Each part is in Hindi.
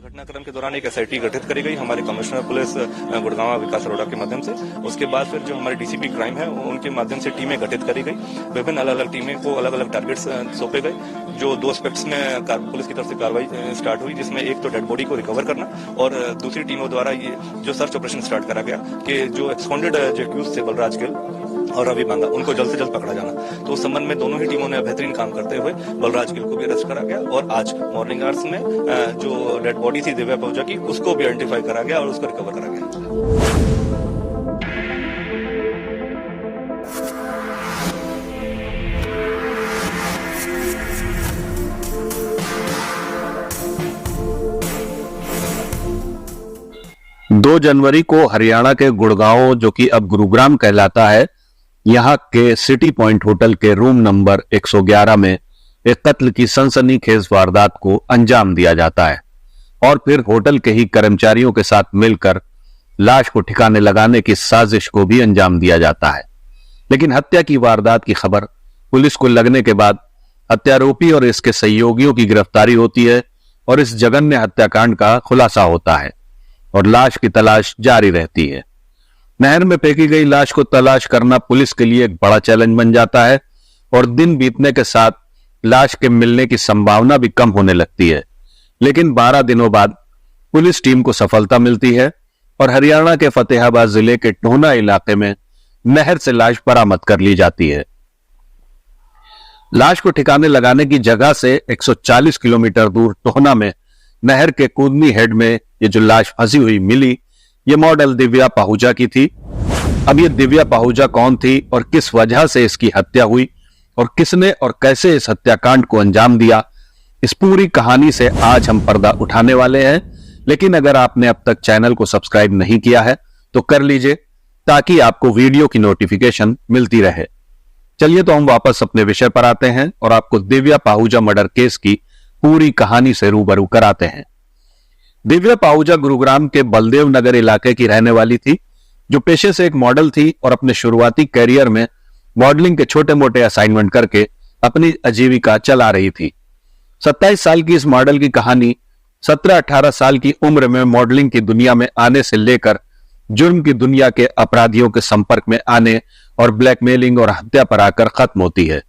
घटनाक्रम के दौरान एक एसआईटी गठित करी गई हमारे कमिश्नर पुलिस गुड़गांव विकास अरोड़ा के माध्यम से। उसके बाद फिर जो हमारे डीसीपी क्राइम है उनके माध्यम से टीमें गठित करी गई। विभिन्न अलग अलग टीमें को अलग अलग टारगेट्स सौंपे गए। जो 2 एस्पेक्ट्स में पुलिस की तरफ से कार्रवाई स्टार्ट हुई, जिसमें एक तो डेड बॉडी को रिकवर करना और दूसरी टीमों द्वारा ये जो सर्च ऑपरेशन स्टार्ट करा गया कि जो एक्सकॉन्डेड एक्यूज थे बलराज गिल और रवि बांगा, उनको जल्द से जल्द पकड़ा जाना। तो उस संबंध में दोनों ही टीमों ने बेहतरीन काम करते हुए बलराज गिल को भी अरेस्ट करा गया और आज मॉर्निंग आवर्स में जो डेड बॉडी थी दिव्या पहुंचा की, उसको भी आइडेंटिफाई करा गया और उसको रिकवर करा गया। दो जनवरी को हरियाणा के गुड़गांव, जो कि अब गुरुग्राम कहलाता है, यहां के सिटी पॉइंट होटल के रूम नंबर 111 में एक कत्ल की सनसनीखेज वारदात को अंजाम दिया जाता है और फिर होटल के ही कर्मचारियों के साथ मिलकर लाश को ठिकाने लगाने की साजिश को भी अंजाम दिया जाता है। लेकिन हत्या की वारदात की खबर पुलिस को लगने के बाद हत्यारोपी और इसके सहयोगियों की गिरफ्तारी होती है और इस जघन्य हत्याकांड का खुलासा होता है और लाश की तलाश जारी रहती है। नहर में फेंकी गई लाश को तलाश करना पुलिस के लिए एक बड़ा चैलेंज बन जाता है और दिन बीतने के साथ लाश के मिलने की संभावना भी कम होने लगती है। लेकिन 12 दिनों बाद पुलिस टीम को सफलता मिलती है और हरियाणा के फतेहाबाद जिले के टोहना इलाके में नहर से लाश बरामद कर ली जाती है। लाश को ठिकाने लगाने की जगह से 140 किलोमीटर दूर टोहना में नहर के कूदनी हेड में ये जो लाश फंसी हुई मिली, ये मॉडल दिव्या पाहुजा की थी। अब ये दिव्या पाहुजा कौन थी और किस वजह से इसकी हत्या हुई और किसने और कैसे इस हत्याकांड को अंजाम दिया, इस पूरी कहानी से आज हम पर्दा उठाने वाले हैं। लेकिन अगर आपने अब तक चैनल को सब्सक्राइब नहीं किया है तो कर लीजिए ताकि आपको वीडियो की नोटिफिकेशन मिलती रहे। चलिए तो हम वापस अपने विषय पर आते हैं और आपको दिव्या पाहुजा मर्डर केस की पूरी कहानी से रूबरू कराते हैं। दिव्या पाहुजा गुरुग्राम के बलदेव नगर इलाके की रहने वाली थी, जो पेशे से एक मॉडल थी और अपने शुरुआती करियर में मॉडलिंग के छोटे मोटे असाइनमेंट करके अपनी आजीविका चला रही थी। 27 साल की इस मॉडल की कहानी 17-18 साल की उम्र में मॉडलिंग की दुनिया में आने से लेकर जुर्म की दुनिया के अपराधियों के संपर्क में आने और ब्लैकमेलिंग और हत्या पर आकर खत्म होती है।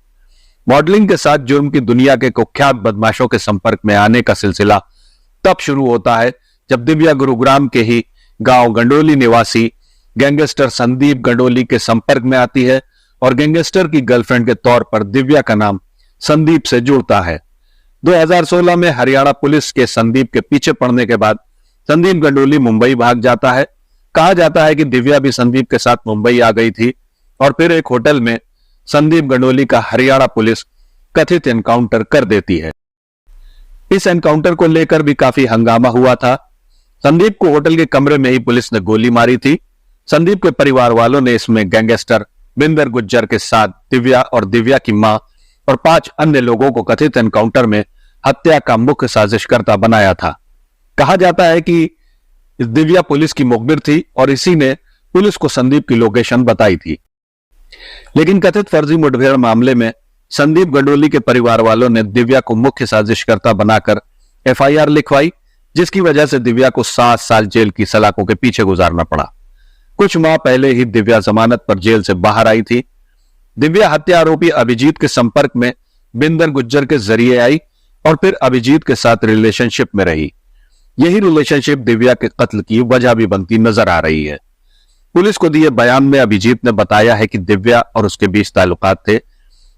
मॉडलिंग के साथ जुर्म की दुनिया के कुख्यात बदमाशों के संपर्क में आने का सिलसिला तब शुरू होता है जब दिव्या गुरुग्राम के ही गांव गंडोली निवासी गैंगस्टर संदीप गंडोली के संपर्क में आती है और गैंगस्टर की गर्लफ्रेंड के तौर पर दिव्या का नाम संदीप से जुड़ता है। 2016 में हरियाणा पुलिस के संदीप के पीछे पड़ने के बाद संदीप गंडोली मुंबई भाग जाता है। कहा जाता है कि दिव्या भी संदीप के साथ मुंबई आ गई थी और फिर एक होटल में संदीप गंडोली का हरियाणा पुलिस कथित एनकाउंटर कर देती है। इस एनकाउंटर को लेकर भी काफी हंगामा हुआ था। संदीप को होटल के कमरे में ही पुलिस ने गोली मारी थी। संदीप के परिवार वालों ने इसमें गैंगस्टर बिंदर गुज्जर के साथ दिव्या और दिव्या की मां और 5 अन्य लोगों को कथित एनकाउंटर में हत्या का मुख्य साजिशकर्ता बनाया था। कहा जाता है कि दिव्या पुलिस की मुखबिर थी और इसी ने पुलिस को संदीप की लोकेशन बताई थी। लेकिन कथित फर्जी मुठभेड़ मामले में संदीप गंडोली के परिवार वालों ने दिव्या को मुख्य साजिशकर्ता बनाकर एफआईआर लिखवाई, जिसकी वजह से दिव्या को 7 साल जेल की सलाखों के पीछे गुजारना पड़ा। कुछ माह पहले ही दिव्या जमानत पर जेल से बाहर आई थी। दिव्या हत्या आरोपी अभिजीत के संपर्क में बिंदर गुज्जर के जरिए आई और फिर अभिजीत के साथ रिलेशनशिप में रही। यही रिलेशनशिप दिव्या के कत्ल की वजह भी बनती नजर आ रही है। पुलिस को दिए बयान में अभिजीत ने बताया है कि दिव्या और उसके बीच ताल्लुकात थे।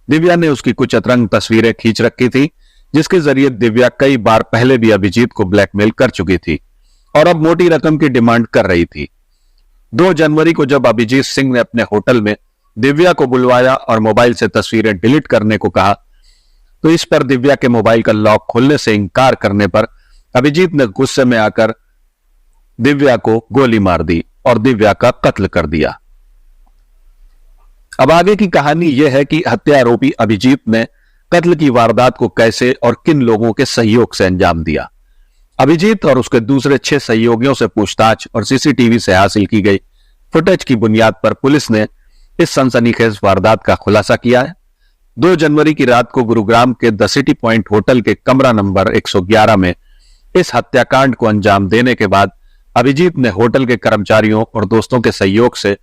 दिव्या ने उसकी कुछ अतरंग तस्वीरें खींच रखी थी, जिसके जरिए दिव्या कई बार पहले भी अभिजीत को ब्लैकमेल कर चुकी थी और अब मोटी रकम की डिमांड कर रही थी। 2 जनवरी को जब अभिजीत सिंह ने अपने होटल में दिव्या को बुलवाया और मोबाइल से तस्वीरें डिलीट करने को कहा, तो इस पर दिव्या के मोबाइल का लॉक खोलने से इंकार करने पर अभिजीत ने गुस्से में आकर दिव्या को गोली मार दी और दिव्या का कत्ल कर दिया। अब आगे की कहानी यह है कि हत्या आरोपी अभिजीत ने कत्ल की वारदात को कैसे और किन लोगों के सहयोग से अंजाम दिया। अभिजीत और उसके दूसरे 6 सहयोगियों से पूछताछ और सीसीटीवी से हासिल की गई फुटेज की बुनियाद पर पुलिस ने इस सनसनीखेज वारदात का खुलासा किया है। 2 जनवरी की रात को गुरुग्राम के द सिटी पॉइंट होटल के कमरा नंबर 111 में इस हत्याकांड को अंजाम देने के बाद अभिजीत ने होटल के कर्मचारियों और दोस्तों के सहयोग से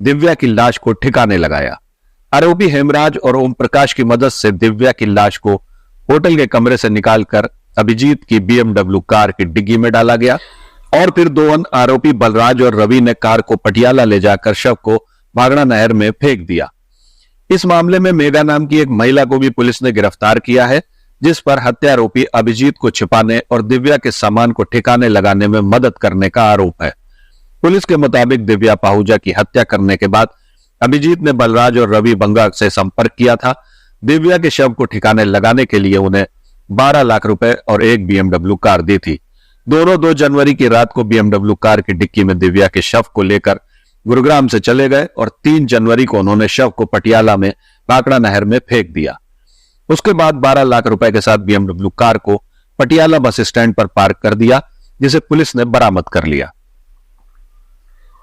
दिव्या की लाश को ठिकाने लगाया। आरोपी हेमराज और ओम प्रकाश की मदद से दिव्या की लाश को होटल के कमरे से निकालकर अभिजीत की BMW कार की डिग्गी में डाला गया और फिर दो अन्य आरोपी बलराज और रवि ने कार को पटियाला ले जाकर शव को भागड़ा नहर में फेंक दिया। इस मामले में मेघा नाम की एक महिला को भी पुलिस ने गिरफ्तार किया है, जिस पर हत्यारोपी अभिजीत को छिपाने और दिव्या के सामान को ठिकाने लगाने में मदद करने का आरोप है। पुलिस के मुताबिक दिव्या पाहुजा की हत्या करने के बाद अभिजीत ने बलराज और रवि बंगा से संपर्क किया था। दिव्या के शव को ठिकाने लगाने के लिए उन्हें 12 लाख रुपए और एक BMW कार दी थी। दोनों 2 जनवरी की रात को BMW कार की डिक्की में दिव्या के शव को लेकर गुरुग्राम से चले गए और 3 जनवरी को उन्होंने शव को पटियाला में भाखड़ा नहर में फेंक दिया। उसके बाद 12 लाख रुपए के साथ BMW कार को पटियाला बस स्टैंड पर पार्क कर दिया, जिसे पुलिस ने बरामद कर लिया।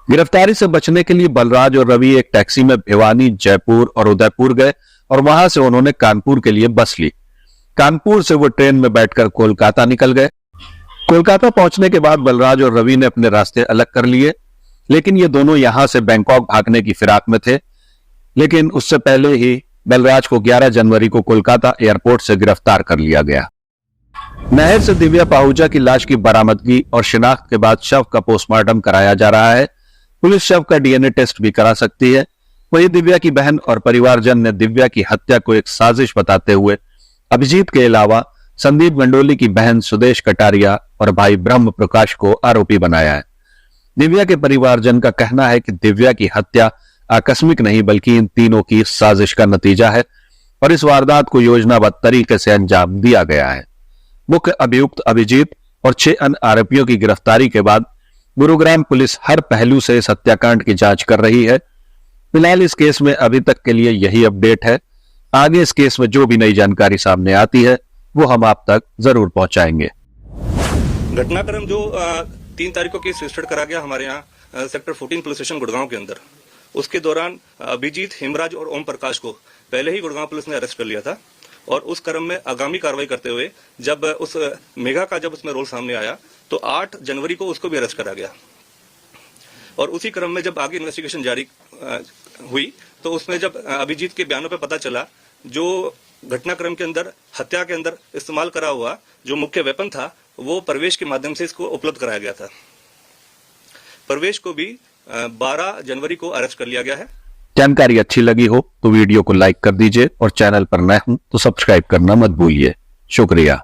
गिरफ्तारी से बचने के लिए बलराज और रवि एक टैक्सी में भिवानी, जयपुर और उदयपुर गए और वहां से उन्होंने कानपुर के लिए बस ली। कानपुर से वो ट्रेन में बैठकर कोलकाता निकल गए। कोलकाता पहुंचने के बाद बलराज और रवि ने अपने रास्ते अलग कर लिए, लेकिन ये दोनों यहां से बैंकॉक भागने की फिराक में थे। लेकिन उससे पहले ही बलराज को 11 जनवरी को कोलकाता एयरपोर्ट से गिरफ्तार कर लिया गया। नहर से दिव्या पाहुजा की लाश की बरामदगी और शिनाख्त के बाद शव का पोस्टमार्टम कराया जा रहा है। पुलिस शव का DNA टेस्ट भी करा सकती है। वही दिव्या की बहन और परिवारजन ने दिव्या की हत्या को एक साजिश बताते हुए अभिजीत के अलावा संदीप गंडोली की बहन सुदेश कटारिया और भाई ब्रह्म प्रकाश को आरोपी बनाया है। दिव्या के परिवारजन का कहना है कि दिव्या की हत्या आकस्मिक नहीं बल्कि इन तीनों की साजिश का नतीजा है और इस वारदात को योजनाबद्ध तरीके से अंजाम दिया गया है। मुख्य अभियुक्त अभिजीत और 6 अन्य आरोपियों की गिरफ्तारी के बाद गुरुग्राम पुलिस हर पहलू से इस हत्याकांड की जांच कर रही है। फिलहाल इस केस में अभी तक के लिए यही अपडेट है। आगे इस केस में जो भी नई जानकारी सामने आती है वो हम आप तक जरूर पहुंचाएंगे। घटनाक्रम जो 3 तारीख को केस रजिस्टर्ड करा गया हमारे यहाँ सेक्टर 14 पुलिस स्टेशन गुड़गांव के अंदर। उसके दौरान अभिजीत, हेमराज और ओम प्रकाश को पहले ही गुड़गांव पुलिस ने अरेस्ट कर लिया था और उस क्रम में आगामी कार्रवाई करते हुए जब उस मेघा का जब उसमें रोल सामने आया तो 8 जनवरी को उसको भी अरेस्ट करा गया और उसी क्रम में जब आगे इन्वेस्टिगेशन जारी हुई तो उसमें जब अभिजीत के बयानों पे पता चला जो घटनाक्रम के अंदर हत्या के अंदर इस्तेमाल करा हुआ जो मुख्य वेपन था वो प्रवेश के माध्यम से इसको उपलब्ध कराया गया था। प्रवेश को भी 12 जनवरी को अरेस्ट कर लिया गया है। जानकारी अच्छी लगी हो तो वीडियो को लाइक कर दीजिए और चैनल पर नए हो तो सब्सक्राइब करना मत भूलिए। शुक्रिया।